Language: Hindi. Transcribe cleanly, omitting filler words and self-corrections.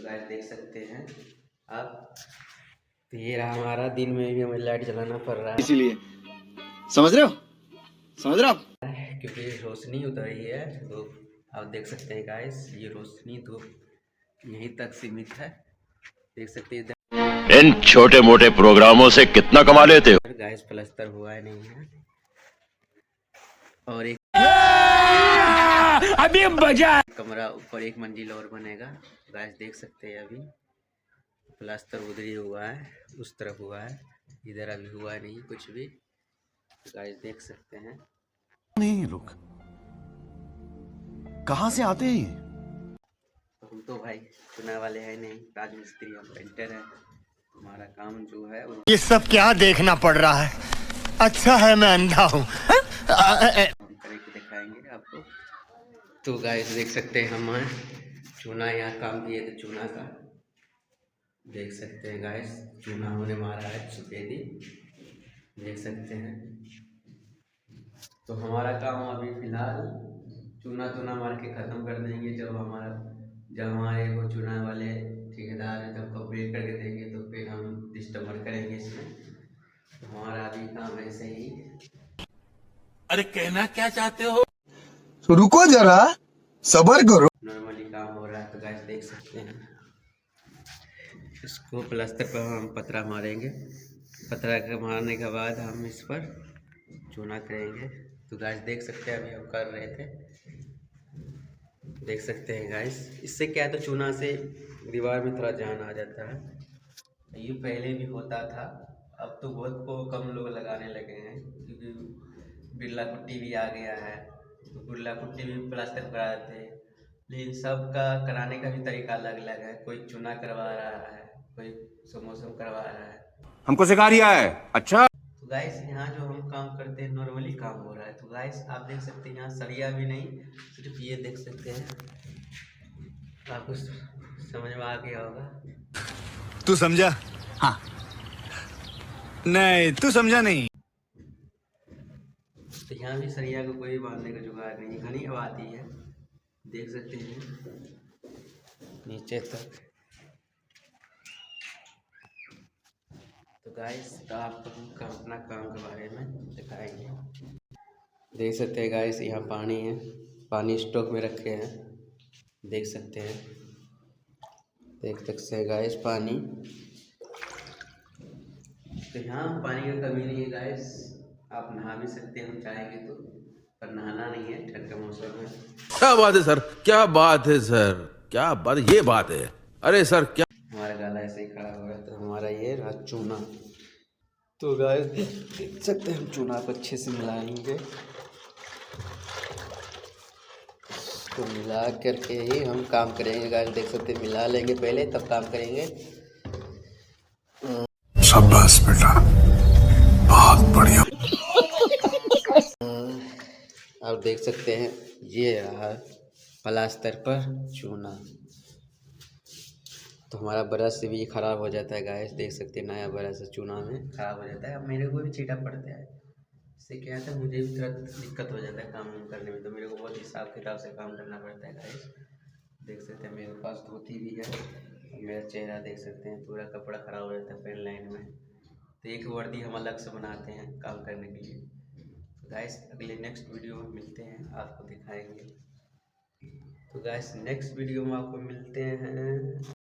गाइस देख सकते हैं आप। तो ये रहा हमारा, दिन में भी हमें लाइट जलाना पड़ रहा है इसीलिए, समझ रहे हो, समझ रहे हो आप? क्योंकि रोशनी उतर रही है। तो आप देख सकते हैं गाइस, ये रोशनी धूप यहीं तक सीमित है, देख सकते हैं। इन छोटे मोटे प्रोग्रामों से कितना कमा लेते हो? गैस प्लस्तर हुआ है नहीं है। और एक अभी मजा कमरा ऊपर एक मंजिल और बनेगा। गैस देख सकते हैं अभी प्लास्टर उधर ही हुआ है, उस तरफ हुआ है, इधर अभी हुआ नहीं कुछ भी। गैस देख सकते हैं। नहीं लोग कहां से आते हैं? तो हम तो भाई चुनाव वाले हैं नहीं, राजमिस्त्री हम पेंटर है। हमारा काम जो है ये सब क्या देखना पड़ रहा है? अच्छा है मैं अंधा हूँ। हम करके दिखाएंगे आपको। तो गाइस देख सकते हैं हम चूना यहाँ काम किए थे, चूना का देख सकते हैं गाइस। चूना हमने मारा है सफेदी, देख सकते हैं। तो हमारा काम अभी फिलहाल चूना मार के ख़त्म कर देंगे। जब हमारे वो चूना वाले ठेकेदार हैं जब कंप्लीट करके देंगे तो फिर हम डिस्टर्बर करेंगे इसमें। तो हमारा अभी काम ऐसे ही। अरे कहना क्या चाहते हो? तो रुको जरा, सबर करो। नॉर्मली काम हो रहा है। तो गाइस देख सकते हैं, इसको प्लास्टर पर हम पतरा मारेंगे। पतरा के मारने के बाद हम इस पर चूना करेंगे। तो गाइस देख सकते हैं अभी हम कर रहे थे, देख सकते हैं गाइस। इससे क्या है, तो चूना से दीवार में थोड़ा जान आ जाता है। ये पहले भी होता था, अब तो बहुत को कम लोग लगाने लगे हैं क्योंकि बिरला पुट्टी भी आ गया है। तो बिरला पुट्टी भी प्लास्टर करा देते हैं, लेकिन सबका कराने का भी तरीका अलग अलग है। कोई चूना करवा रहा है, कोई समोसम करवा रहा है। हमको सिखा रिया है। अच्छा, तो गाइस यहाँ जो हम काम करते हैं नॉर्मली काम हो रहा है। तो गाइस आप देख सकते हैं यहाँ सरिया भी नहीं, सिर्फ ये देख सकते हैं। आपको समझ में आ गया होगा। तू समझा? हाँ। नहीं तू समझा नहीं। तो यहाँ भी सरिया को कोई बांधने का जुगाड़ नहीं, घनी हवा आती है, देख सकते हैं नीचे तक। तो गाइस आपको अपना काम के बारे में दिखाएंगे। देख सकते हैं गाइस, यहाँ पानी है, पानी स्टॉक में रखे हैं, देख सकते हैं। देख सकते हैं गाइस पानी। तो यहाँ पानी का कमी नहीं है गाइस, आप नहा भी सकते हैं हम चाहेंगे तो, पर नहाना नहीं है ठंड के मौसम में। क्या बात है सर, क्या बात है सर, क्या बात, ये बात है। अरे सर क्या हमारा गाला ऐसे ही खड़ा हो रहा है। तो हमारा ये रहा चूना। तो गाइस देख सकते हैं हम चूना को अच्छे से मिलाएंगे। तो मिला करके ही हम काम करेंगे गाइस, देख सकते हैं मिला लेंगे पहले तब काम करेंगे। शाबाश बेटा, बहुत बढ़िया। आप देख सकते हैं ये रहा प्लास्टर पर चूना। तो हमारा ब्रश से भी ये ख़राब हो जाता है गाइस, देख सकते हैं नया ब्रश चूना में ख़राब हो जाता है। अब मेरे को भी छींटा पड़ता है, इससे क्या है मुझे भी तुरंत दिक्कत हो जाता है काम करने में। तो मेरे को बहुत हिसाब किताब से काम करना पड़ता है गाइस। देख सकते हैं मेरे पास धोती भी है, मेरा चेहरा देख सकते हैं पूरा कपड़ा ख़राब हो जाता है पेन लाइन में। तो एक वर्दी हम अलग से बनाते हैं काम करने के लिए। तो गाइस अगले नेक्स्ट वीडियो में मिलते हैं, आपको दिखाएंगे। तो गाइस नेक्स्ट वीडियो में आपको मिलते हैं।